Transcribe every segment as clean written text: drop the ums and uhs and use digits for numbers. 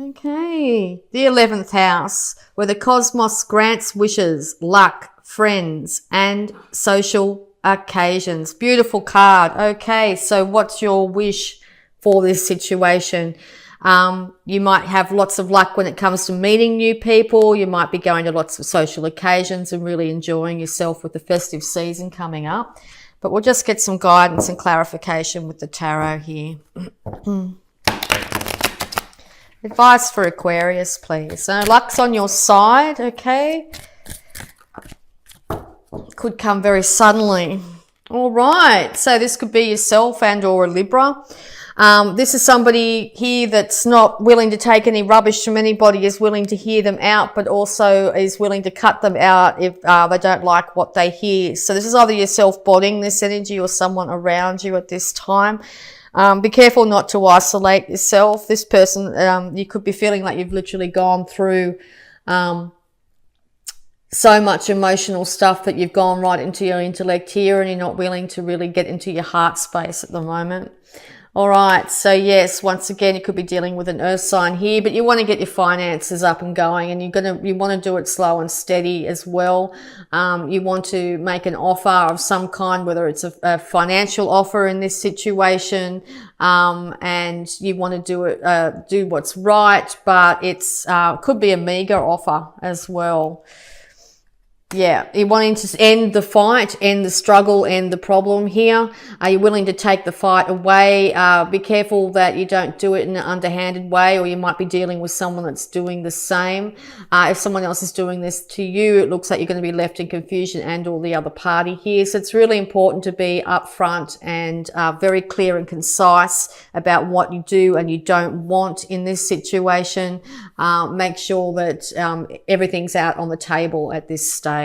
Okay. The 11th house, where the cosmos grants wishes, luck, friends, and social occasions. Beautiful card. Okay, so what's your wish for this situation? You might have lots of luck when it comes to meeting new people. You might be going to lots of social occasions and really enjoying yourself with the festive season coming up. But we'll just get some guidance and clarification with the tarot here. Advice for Aquarius, please. So luck's on your side, okay? Could come very suddenly. All right, so this could be yourself and or a Libra. This is somebody here that's not willing to take any rubbish from anybody, is willing to hear them out, but also is willing to cut them out if they don't like what they hear. So this is either yourself bodying this energy or someone around you at this time. Be careful not to isolate yourself. This person, you could be feeling like you've literally gone through so much emotional stuff that you've gone right into your intellect here and you're not willing to really get into your heart space at the moment. All right, so yes, once again, you could be dealing with an earth sign here, but you want to get your finances up and going, and you want to do it slow and steady as well. You want to make an offer of some kind, whether it's a financial offer in this situation, and you want to do what's right, but it's could be a meager offer as well. Yeah, you're wanting to end the fight, end the struggle, end the problem here. Are you willing to take the fight away? Be careful that you don't do it in an underhanded way, or you might be dealing with someone that's doing the same. If someone else is doing this to you, it looks like you're going to be left in confusion and or the other party here. So it's really important to be upfront and very clear and concise about what you do and you don't want in this situation. Make sure that everything's out on the table at this stage.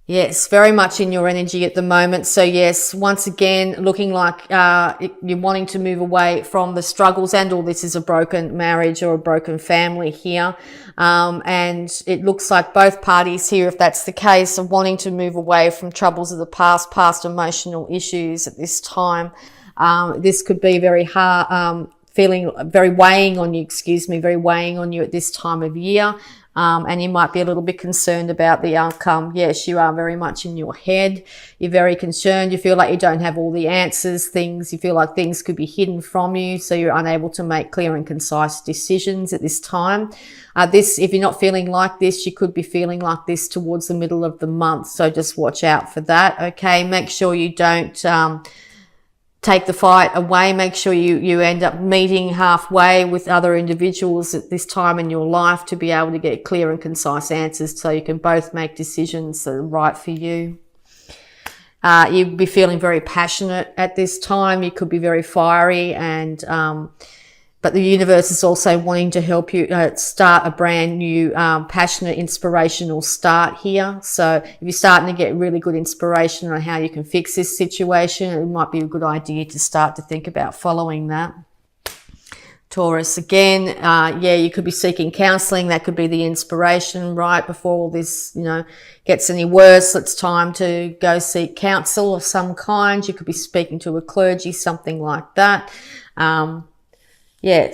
Yes, very much in your energy at the moment. So yes, once again, looking like you're wanting to move away from the struggles, and all this is a broken marriage or a broken family here. And it looks like both parties here, if that's the case, are wanting to move away from troubles of the past emotional issues at this time. This could be very hard, feeling very weighing on you, very weighing on you at this time of year. And you might be a little bit concerned about the outcome. Yes, you are very much in your head. You're very concerned. You feel like you don't have all the answers. You feel like things could be hidden from you, so you're unable to make clear and concise decisions at this time. If you're not feeling like this, you could be feeling like this towards the middle of the month. So just watch out for that. Okay. Make sure you don't, take the fight away. Make sure you end up meeting halfway with other individuals at this time in your life to be able to get clear and concise answers so you can both make decisions that are right for you. You'd be feeling very passionate at this time. You could be very fiery, and but the universe is also wanting to help you start a brand new, passionate, inspirational start here. So if you're starting to get really good inspiration on how you can fix this situation, it might be a good idea to start to think about following that. Taurus, again, you could be seeking counseling. That could be the inspiration right before all this, gets any worse. It's time to go seek counsel of some kind. You could be speaking to a clergy, something like that.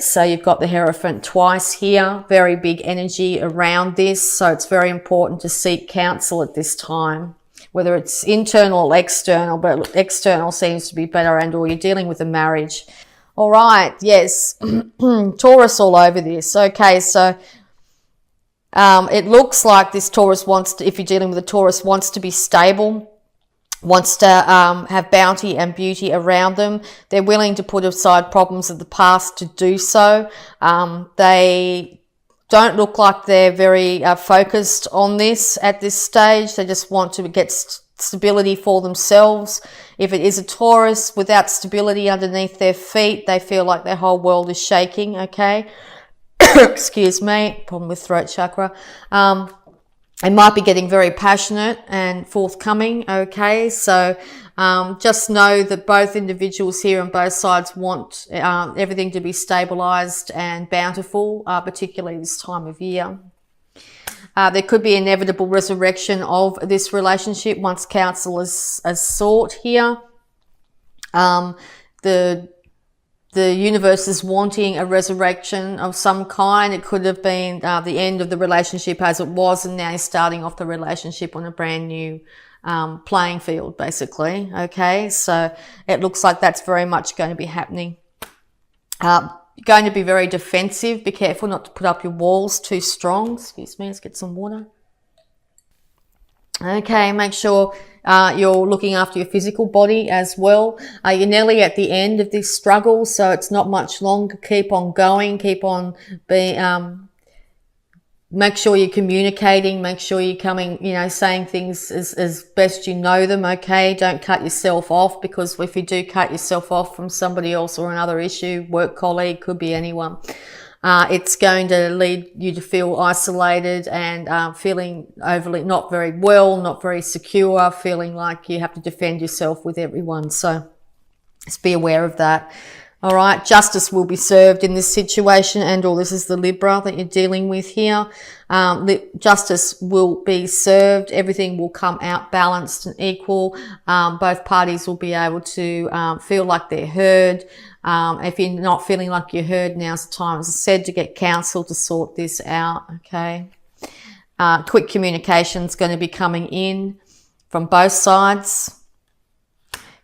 So you've got the Hierophant twice here, very big energy around this. So it's very important to seek counsel at this time, whether it's internal or external, but external seems to be better, and or you're dealing with a marriage. All right. Yes. Taurus all over this. Okay. So, it looks like this Taurus if you're dealing with a Taurus, wants to be stable, wants to have bounty and beauty around them. They're willing to put aside problems of the past to do so. They don't look like they're very focused on this at this stage. They just want to get stability for themselves. If it is a Taurus without stability underneath their feet, they feel like their whole world is shaking, okay? Excuse me, problem with throat chakra. They might be getting very passionate and forthcoming, okay? So just know that both individuals here on both sides want everything to be stabilized and bountiful, particularly this time of year. There could be inevitable resurrection of this relationship once counsel is sought here. The the universe is wanting a resurrection of some kind. It could have been the end of the relationship as it was, and now you're starting off the relationship on a brand new playing field, basically. Okay, so it looks like that's very much going to be happening. You're going to be very defensive. Be careful not to put up your walls too strong. Excuse me, let's get some water. Okay, make sure you're looking after your physical body as well. You're nearly at the end of this struggle, so it's not much longer. Keep on going. Keep on being. Make sure you're communicating. Make sure you're coming, saying things as best you know them. Okay, don't cut yourself off, because if you do cut yourself off from somebody else or another issue, work colleague, could be anyone. It's going to lead you to feel isolated and feeling overly not very well, not very secure, feeling like you have to defend yourself with everyone. So just be aware of that. All right, justice will be served in this situation, and this is the Libra that you're dealing with here. Justice will be served. Everything will come out balanced and equal. Both parties will be able to feel like they're heard. If you're not feeling like you're heard, now's the time, as I said, to get counsel to sort this out. Okay. Quick communication is going to be coming in from both sides.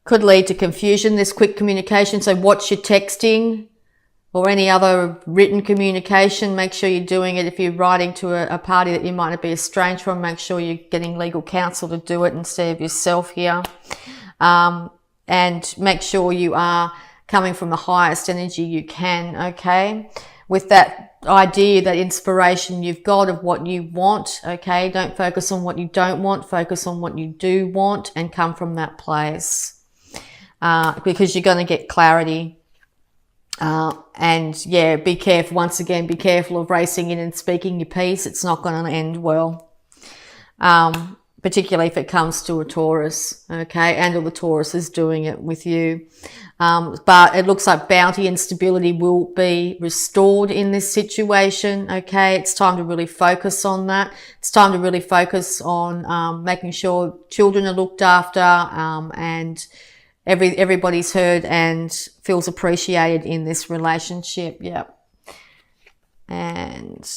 Could lead to confusion, this quick communication. So watch your texting or any other written communication. Make sure you're doing it. If you're writing to a party that you might not be estranged from, make sure you're getting legal counsel to do it instead of yourself here. And make sure you are coming from the highest energy you can, okay? With that idea, that inspiration you've got of what you want, okay? Don't focus on what you don't want. Focus on what you do want and come from that place. Because you're going to get clarity. And yeah, be careful. Once again, be careful of racing in and speaking your piece. It's not going to end well. Particularly if it comes to a Taurus, okay? And all the Taurus is doing it with you. But it looks like bounty and stability will be restored in this situation, okay? It's time to really focus on that. It's time to really focus on making sure children are looked after, and everybody's heard and feels appreciated in this relationship. Yeah. And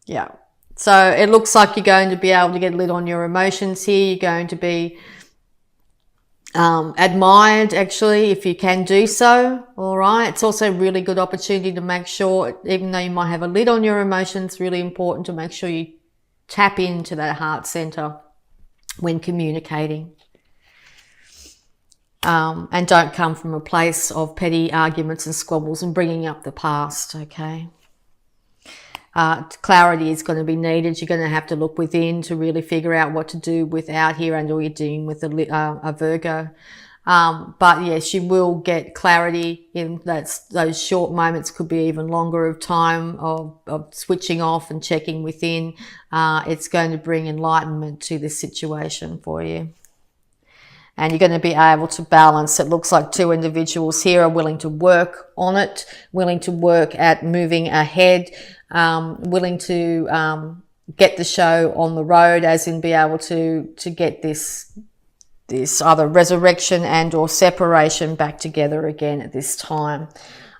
yeah. So it looks like you're going to be able to get lit on your emotions here. You're going to be admired, actually, if you can do so. All right. It's also a really good opportunity to make sure, even though you might have a lid on your emotions, really important to make sure you tap into that heart center when communicating. And don't come from a place of petty arguments and squabbles and bringing up the past, okay? Clarity is going to be needed. You're going to have to look within to really figure out what to do without here, and all you're dealing with a Virgo. But yes, you will get clarity in those short moments, could be even longer of time of switching off and checking within. It's going to bring enlightenment to this situation for you. And you're going to be able to balance. It looks like two individuals here are willing to work on it, willing to work at moving ahead, willing to get the show on the road, as in be able to get this either resurrection and or separation back together again at this time.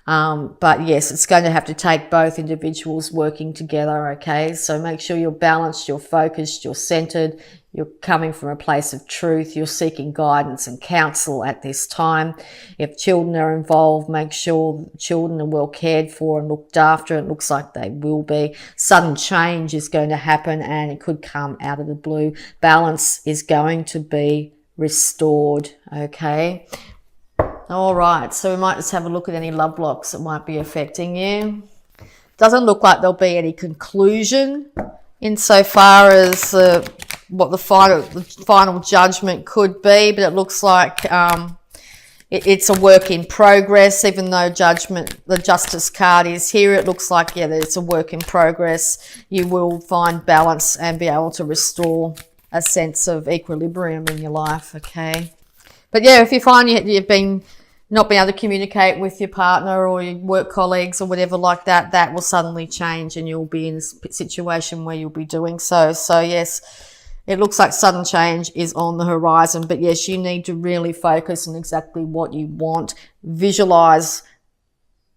But yes, it's going to have to take both individuals working together, okay? So make sure you're balanced, you're focused, you're centered, you're coming from a place of truth, you're seeking guidance and counsel at this time. If children are involved, make sure children are well cared for and looked after. It looks like they will be. Sudden change is going to happen, and it could come out of the blue. Balance is going to be restored, okay? All right, so we might just have a look at any love blocks that might be affecting you. Doesn't look like there'll be any conclusion insofar as what the final judgment could be, but it looks like it's a work in progress. Even though the justice card is here, it looks like, yeah, that it's a work in progress. You will find balance and be able to restore a sense of equilibrium in your life, okay? But yeah, if you find you've not been able to communicate with your partner or your work colleagues or whatever like that, that will suddenly change, and you'll be in a situation where you'll be doing so. So yes, it looks like sudden change is on the horizon, but yes, you need to really focus on exactly what you want. Visualize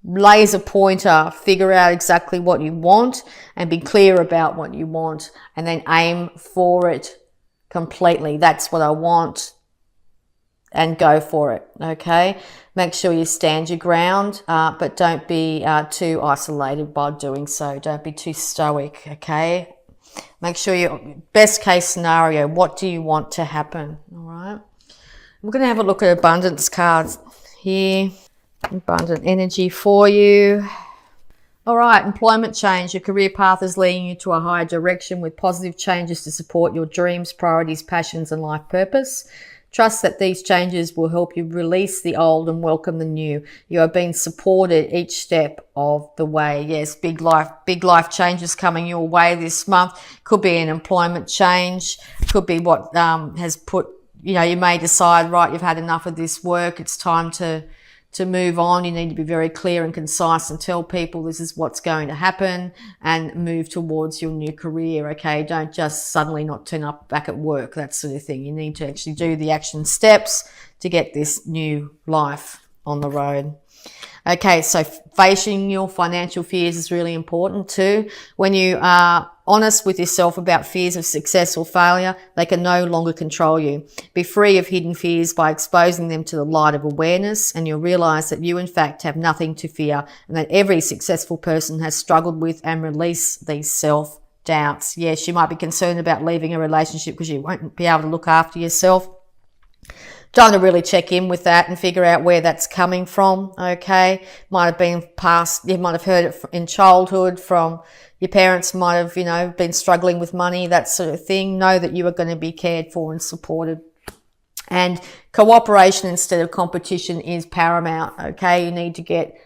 laser pointer, figure out exactly what you want and be clear about what you want, and then aim for it completely. That's what I want, and go for it. Okay, make sure you stand your ground, but don't be too isolated by doing so. Don't be too stoic. Okay, make sure your best case scenario, what do you want to happen? All right, we're going to have a look at abundance cards here. Abundant energy for you. All right, employment change. Your career path is leading you to a higher direction with positive changes to support your dreams, priorities, passions, and life purpose. Trust that these changes will help you release the old and welcome the new. You are being supported each step of the way. Yes, big life changes coming your way this month. Could be an employment change. Could be what has put, you may decide, right, you've had enough of this work. It's time to move on. You need to be very clear and concise and tell people this is what's going to happen and move towards your new career. Okay, don't just suddenly not turn up back at work, that sort of thing. You need to actually do the action steps to get this new life on the road. Okay, so facing your financial fears is really important too. When you are honest with yourself about fears of success or failure, they can no longer control you. Be free of hidden fears by exposing them to the light of awareness, and you'll realize that you in fact have nothing to fear, and that every successful person has struggled with and released these self-doubts. Yes, you might be concerned about leaving a relationship because you won't be able to look after yourself. Time to really check in with that and figure out where that's coming from. Okay, might have been past, you might have heard it in childhood from your parents, might have, been struggling with money, that sort of thing. Know that you are going to be cared for and supported. And cooperation instead of competition is paramount. Okay, you need to get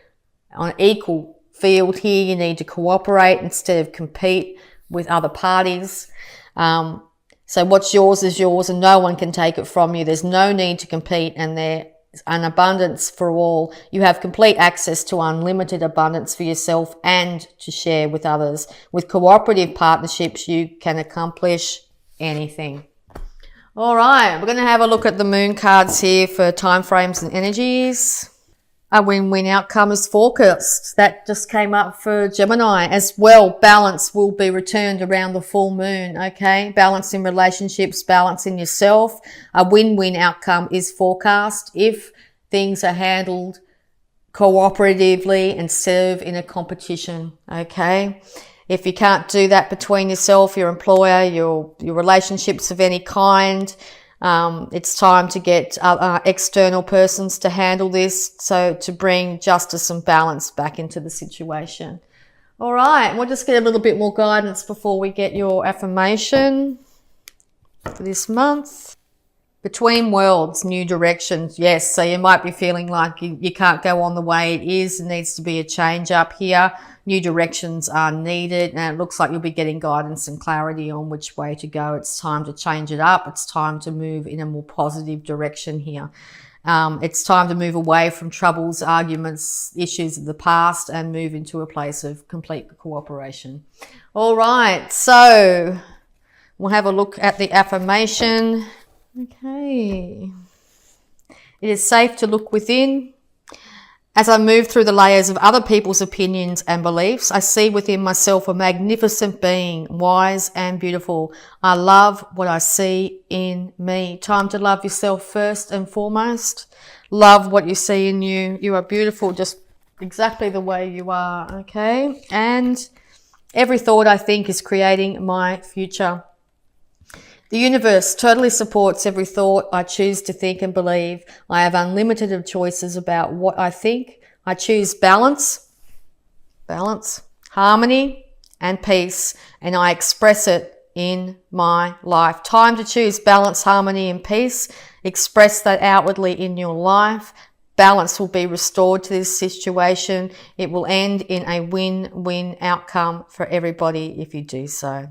on an equal field here. You need to cooperate instead of compete with other parties. So what's yours is yours and no one can take it from you. There's no need to compete, and there's an abundance for all. You have complete access to unlimited abundance for yourself and to share with others. With cooperative partnerships, you can accomplish anything. All right, we're going to have a look at the moon cards here for time frames and energies. A win-win outcome is forecast. That just came up for Gemini as well. Balance will be returned around the full moon, okay? Balance in relationships, balance in yourself. A win-win outcome is forecast if things are handled cooperatively instead of in a competition, okay? If you can't do that between yourself, your employer, your relationships of any kind, it's time to get external persons to handle this, so to bring justice and balance back into the situation. All right, we'll just get a little bit more guidance before we get your affirmation for this month. Between worlds, new directions. Yes, so you might be feeling like you can't go on the way it is. There needs to be a change up here. New directions are needed, and it looks like you'll be getting guidance and clarity on which way to go. It's time to change it up. It's time to move in a more positive direction here. It's time to move away from troubles, arguments, issues of the past, and move into a place of complete cooperation. All right, so we'll have a look at the affirmation. Okay. It is safe to look within. As I move through the layers of other people's opinions and beliefs, I see within myself a magnificent being, wise and beautiful. I love what I see in me. Time to love yourself first and foremost. Love what you see in you. You are beautiful just exactly the way you are, okay? And every thought I think is creating my future. The universe totally supports every thought I choose to think and believe. I have unlimited choices about what I think. I choose balance, harmony, and peace, and I express it in my life. Time to choose balance, harmony, and peace. Express that outwardly in your life. Balance will be restored to this situation. It will end in a win-win outcome for everybody if you do so.